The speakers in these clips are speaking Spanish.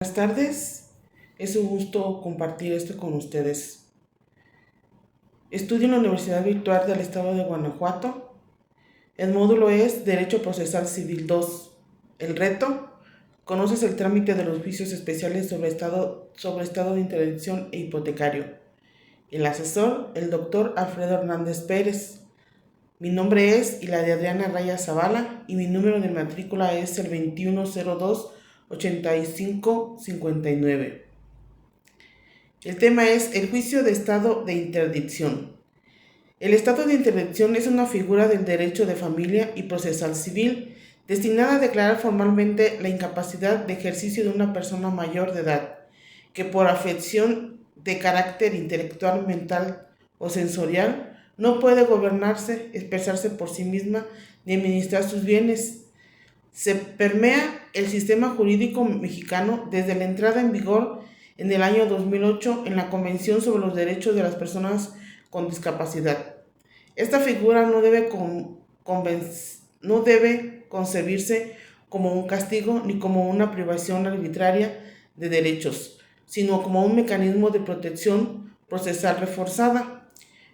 Buenas tardes, es un gusto compartir esto con ustedes. Estudio en la Universidad Virtual del Estado de Guanajuato. El módulo es Derecho Procesal Civil 2. El reto: conoces el trámite de los juicios especiales sobre estado de interdicción e hipotecario. El asesor, el doctor Alfredo Hernández Pérez. Mi nombre es y la de Adriana Raya Zavala y mi número de matrícula es el 2102-8559. El tema es el juicio de estado de interdicción. El estado de interdicción es una figura del derecho de familia y procesal civil destinada a declarar formalmente la incapacidad de ejercicio de una persona mayor de edad que por afección de carácter intelectual, mental o sensorial no puede gobernarse, expresarse por sí misma ni administrar sus bienes. Se permea el sistema jurídico mexicano desde la entrada en vigor en el año 2008 en la Convención sobre los Derechos de las Personas con Discapacidad. Esta figura no debe concebirse como un castigo ni como una privación arbitraria de derechos, sino como un mecanismo de protección procesal reforzada.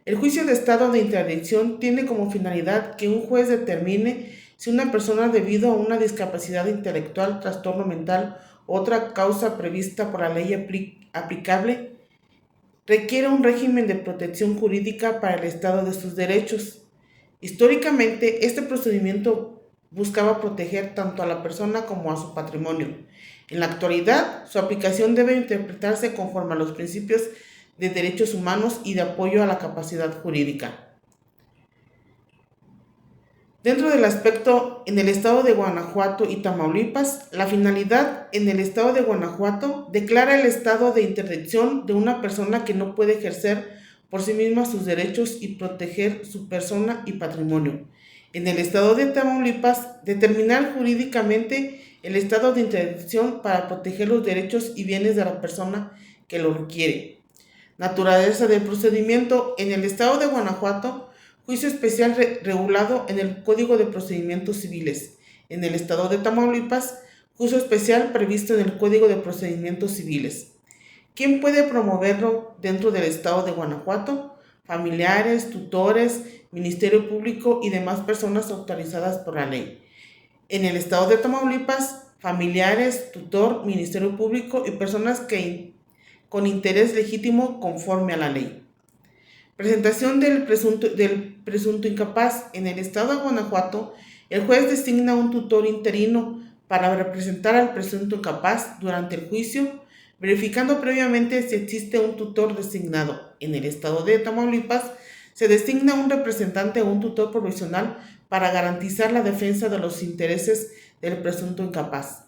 El juicio de estado de interdicción tiene como finalidad que un juez determine si una persona, debido a una discapacidad intelectual, trastorno mental u otra causa prevista por la ley aplicable, requiere un régimen de protección jurídica para el estado de sus derechos. Históricamente, este procedimiento buscaba proteger tanto a la persona como a su patrimonio. En la actualidad, su aplicación debe interpretarse conforme a los principios de derechos humanos y de apoyo a la capacidad jurídica. Dentro del aspecto en el estado de Guanajuato y Tamaulipas, la finalidad en el estado de Guanajuato declara el estado de interdicción de una persona que no puede ejercer por sí misma sus derechos y proteger su persona y patrimonio. En el estado de Tamaulipas, determinar jurídicamente el estado de interdicción para proteger los derechos y bienes de la persona que lo requiere. Naturaleza del procedimiento: en el estado de Guanajuato, juicio especial regulado en el Código de Procedimientos Civiles. En el estado de Tamaulipas, juicio especial previsto en el Código de Procedimientos Civiles. ¿Quién puede promoverlo dentro del estado de Guanajuato? Familiares, tutores, Ministerio Público y demás personas autorizadas por la ley. En el estado de Tamaulipas, familiares, tutor, Ministerio Público y personas con interés legítimo conforme a la ley. Presentación del presunto incapaz. En el estado de Guanajuato, el juez designa un tutor interino para representar al presunto incapaz durante el juicio, verificando previamente si existe un tutor designado. En el estado de Tamaulipas, se designa un representante o un tutor provisional para garantizar la defensa de los intereses del presunto incapaz.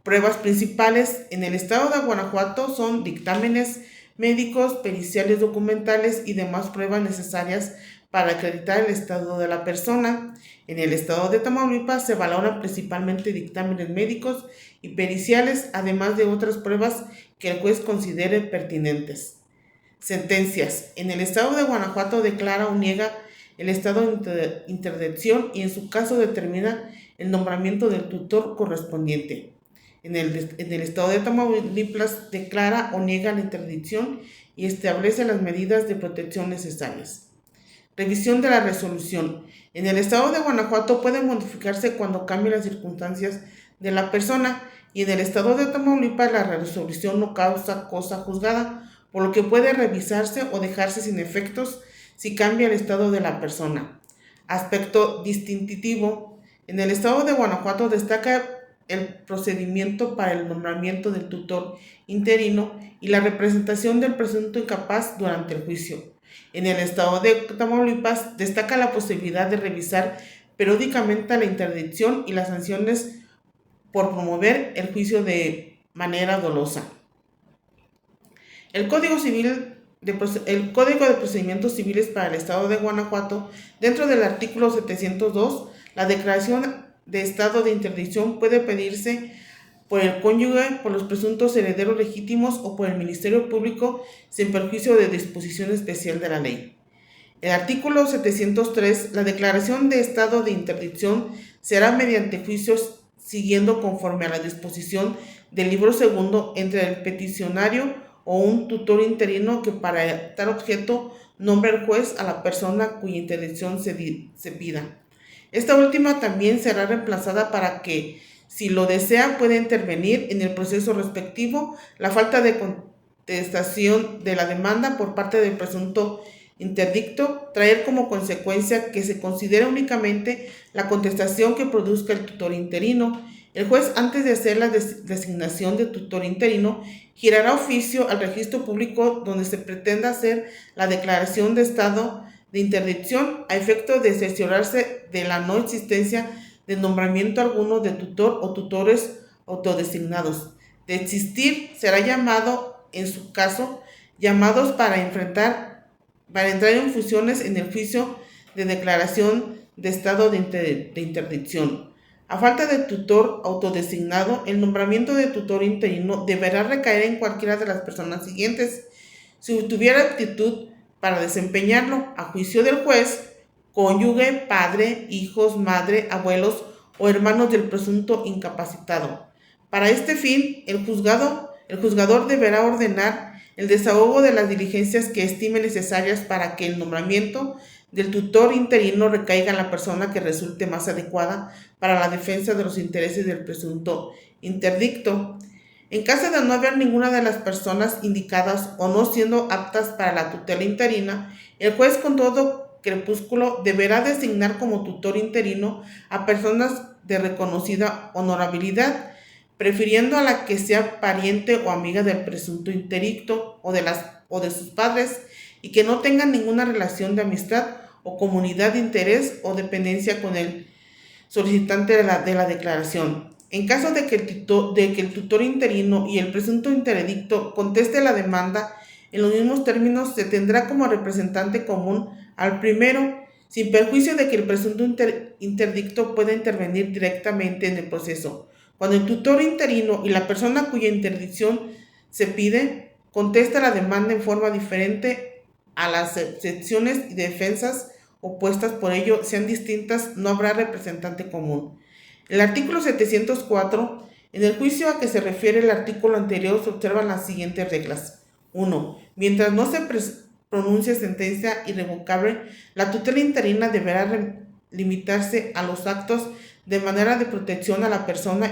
Pruebas principales. En el estado de Guanajuato son dictámenes médicos, periciales documentales y demás pruebas necesarias para acreditar el estado de la persona. En el estado de Tamaulipas se valoran principalmente dictámenes médicos y periciales, además de otras pruebas que el juez considere pertinentes. Sentencias. En el estado de Guanajuato declara o niega el estado de interdicción y en su caso determina el nombramiento del tutor correspondiente. En el estado de Tamaulipas declara o niega la interdicción y establece las medidas de protección necesarias. Revisión de la resolución. En el estado de Guanajuato puede modificarse cuando cambien las circunstancias de la persona y en el estado de Tamaulipas la resolución no causa cosa juzgada, por lo que puede revisarse o dejarse sin efectos si cambia el estado de la persona. Aspecto distintivo. En el estado de Guanajuato destaca el procedimiento para el nombramiento del tutor interino y la representación del presunto incapaz durante el juicio. En el estado de Tamaulipas destaca la posibilidad de revisar periódicamente la interdicción y las sanciones por promover el juicio de manera dolosa. El Código de Procedimientos Civiles para el estado de Guanajuato, dentro del artículo 702, la declaración de estado de interdicción puede pedirse por el cónyuge, por los presuntos herederos legítimos o por el Ministerio Público sin perjuicio de disposición especial de la ley. El artículo 703, la declaración de estado de interdicción será mediante juicios siguiendo conforme a la disposición del libro segundo entre el peticionario o un tutor interino que para tal objeto nombre el juez a la persona cuya interdicción se pida. Esta última también será reemplazada para que, si lo desea, pueda intervenir en el proceso respectivo la falta de contestación de la demanda por parte del presunto interdicto, traer como consecuencia que se considere únicamente la contestación que produzca el tutor interino. El juez, antes de hacer la designación de tutor interino, girará oficio al registro público donde se pretenda hacer la declaración de estado de interdicción a efecto de cerciorarse de la no existencia de nombramiento alguno de tutor o tutores autodesignados. De existir, será llamado, en su caso, llamados para entrar en funciones en el juicio de declaración de estado de interdicción. A falta de tutor autodesignado, el nombramiento de tutor interino deberá recaer en cualquiera de las personas siguientes, si tuviera aptitud para desempeñarlo, a juicio del juez, cónyuge, padre, hijos, madre, abuelos o hermanos del presunto incapacitado. Para este fin, el juzgador deberá ordenar el desahogo de las diligencias que estime necesarias para que el nombramiento del tutor interino recaiga en la persona que resulte más adecuada para la defensa de los intereses del presunto interdicto. En caso de no haber ninguna de las personas indicadas o no siendo aptas para la tutela interina, el juez con todo crepúsculo deberá designar como tutor interino a personas de reconocida honorabilidad, prefiriendo a la que sea pariente o amiga del presunto interdicto o de sus padres y que no tengan ninguna relación de amistad o comunidad de interés o dependencia con el solicitante de la declaración. En caso de que el tutor interino y el presunto interdicto conteste la demanda en los mismos términos, se tendrá como representante común al primero, sin perjuicio de que el presunto interdicto pueda intervenir directamente en el proceso. Cuando el tutor interino y la persona cuya interdicción se pide contesta la demanda en forma diferente a las excepciones y defensas opuestas por ello sean distintas, no habrá representante común. El artículo 704, en el juicio a que se refiere el artículo anterior, se observan las siguientes reglas. 1. Mientras no se pronuncie sentencia irrevocable, la tutela interina deberá limitarse a los actos de manera de protección a la persona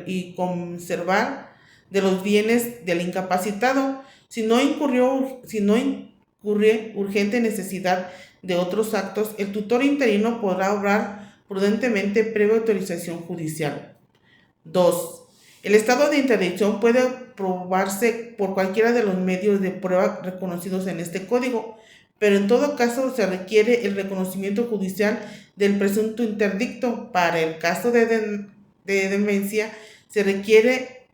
y conservar de los bienes del incapacitado, si no incurre urgente necesidad de otros actos, el tutor interino podrá obrar prudentemente previa autorización judicial. 2. El estado de interdicción puede probarse por cualquiera de los medios de prueba reconocidos en este código, pero en todo caso se requiere el reconocimiento judicial del presunto interdicto. Para el caso de demencia se requiere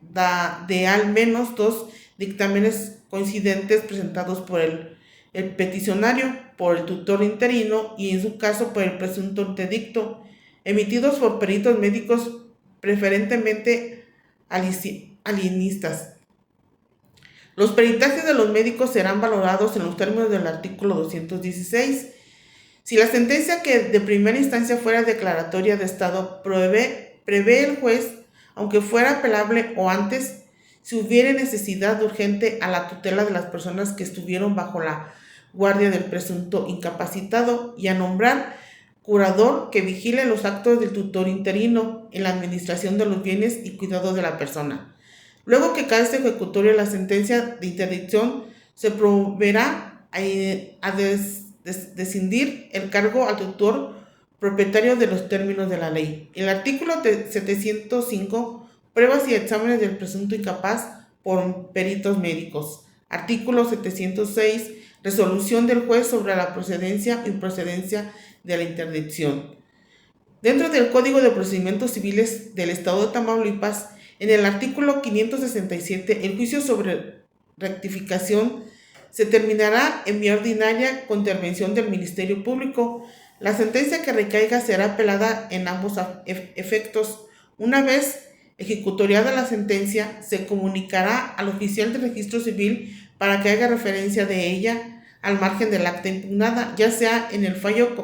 de al menos 2 dictámenes coincidentes presentados por el peticionario, por el tutor interino y en su caso por el presunto interdicto, emitidos por peritos médicos preferentemente alienistas. Los peritajes de los médicos serán valorados en los términos del artículo 216. Si la sentencia que de primera instancia fuera declaratoria de estado prevé el juez, aunque fuera apelable o antes, si hubiere necesidad urgente a la tutela de las personas que estuvieron bajo la guardia del presunto incapacitado y a nombrar curador que vigile los actos del tutor interino en la administración de los bienes y cuidado de la persona. Luego que calce ejecutoria la sentencia de interdicción, se proveerá a descindir el cargo al tutor propietario de los términos de la ley. El artículo 705, pruebas y exámenes del presunto incapaz por peritos médicos. Artículo 706, resolución del juez sobre la procedencia o improcedencia de la interdicción. Dentro del Código de Procedimientos Civiles del Estado de Tamaulipas, en el artículo 567, el juicio sobre rectificación se terminará en vía ordinaria con intervención del Ministerio Público. La sentencia que recaiga será apelada en ambos efectos. Una vez ejecutoriada la sentencia, se comunicará al oficial de registro civil para que haga referencia de ella al margen del acta impugnada, ya sea en el fallo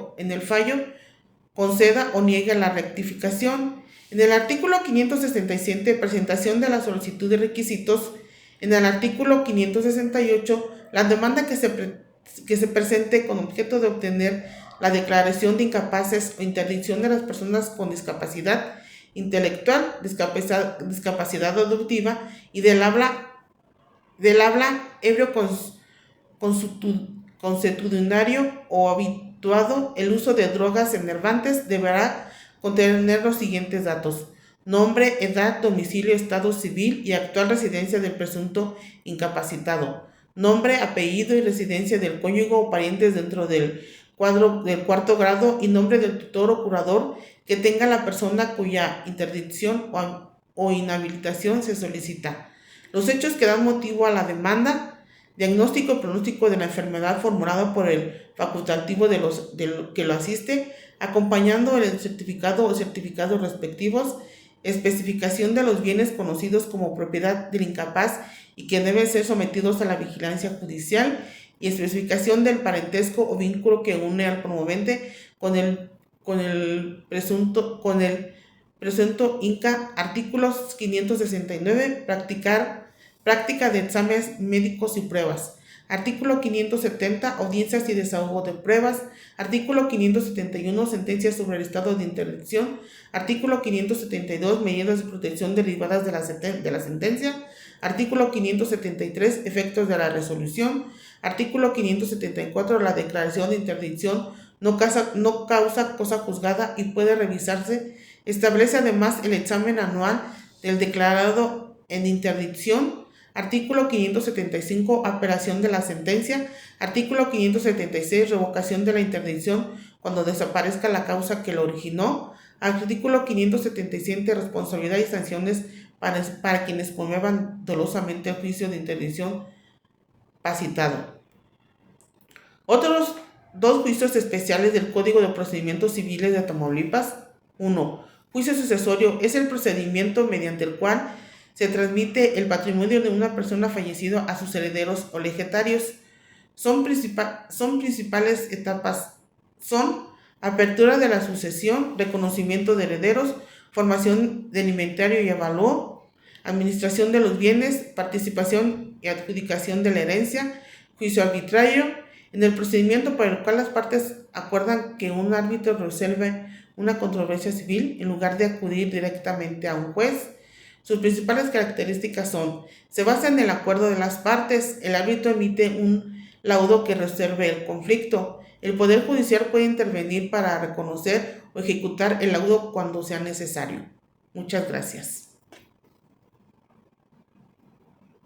conceda o niegue la rectificación. En el artículo 567, presentación de la solicitud de requisitos. En el artículo 568, la demanda que se presente con objeto de obtener la declaración de incapaces o interdicción de las personas con discapacidad intelectual, discapacidad auditiva y del habla ebrio consuetudinario o habituado, el uso de drogas enervantes deberá contener los siguientes datos: nombre, edad, domicilio, estado civil y actual residencia del presunto incapacitado, nombre, apellido y residencia del cónyuge o parientes dentro del cuarto grado y nombre del tutor o curador que tenga la persona cuya interdicción o inhabilitación se solicita. Los hechos que dan motivo a la demanda: diagnóstico y pronóstico de la enfermedad formulado por el facultativo que lo asiste, acompañando el certificado o certificados respectivos, especificación de los bienes conocidos como propiedad del incapaz y que deben ser sometidos a la vigilancia judicial, y especificación del parentesco o vínculo que une al promovente con el presunto INCA. Artículos 569. Práctica de exámenes médicos y pruebas. Artículo 570. Audiencias y desahogo de pruebas. Artículo 571. Sentencias sobre el estado de interdicción. Artículo 572. Medidas de protección derivadas de la sentencia. Artículo 573. Efectos de la resolución. Artículo 574. La declaración de interdicción no causa cosa juzgada y puede revisarse. Establece además el examen anual del declarado en interdicción. Artículo 575. Apelación de la sentencia. Artículo 576. Revocación de la interdicción cuando desaparezca la causa que lo originó. Artículo 577. Responsabilidad y sanciones para quienes promuevan dolosamente el juicio de interdicción citado. Otros dos juicios especiales del Código de Procedimientos Civiles de Tamaulipas. 1. Juicio sucesorio es el procedimiento mediante el cual se transmite el patrimonio de una persona fallecida a sus herederos o legatarios. Son principales etapas. Son apertura de la sucesión, reconocimiento de herederos, formación del inventario y avalúo, administración de los bienes, participación y adjudicación de la herencia, juicio arbitrario, en el procedimiento por el cual las partes acuerdan que un árbitro resuelve una controversia civil en lugar de acudir directamente a un juez. Sus principales características son: se basa en el acuerdo de las partes, el árbitro emite un laudo que resuelve el conflicto, el Poder Judicial puede intervenir para reconocer o ejecutar el laudo cuando sea necesario. Muchas gracias.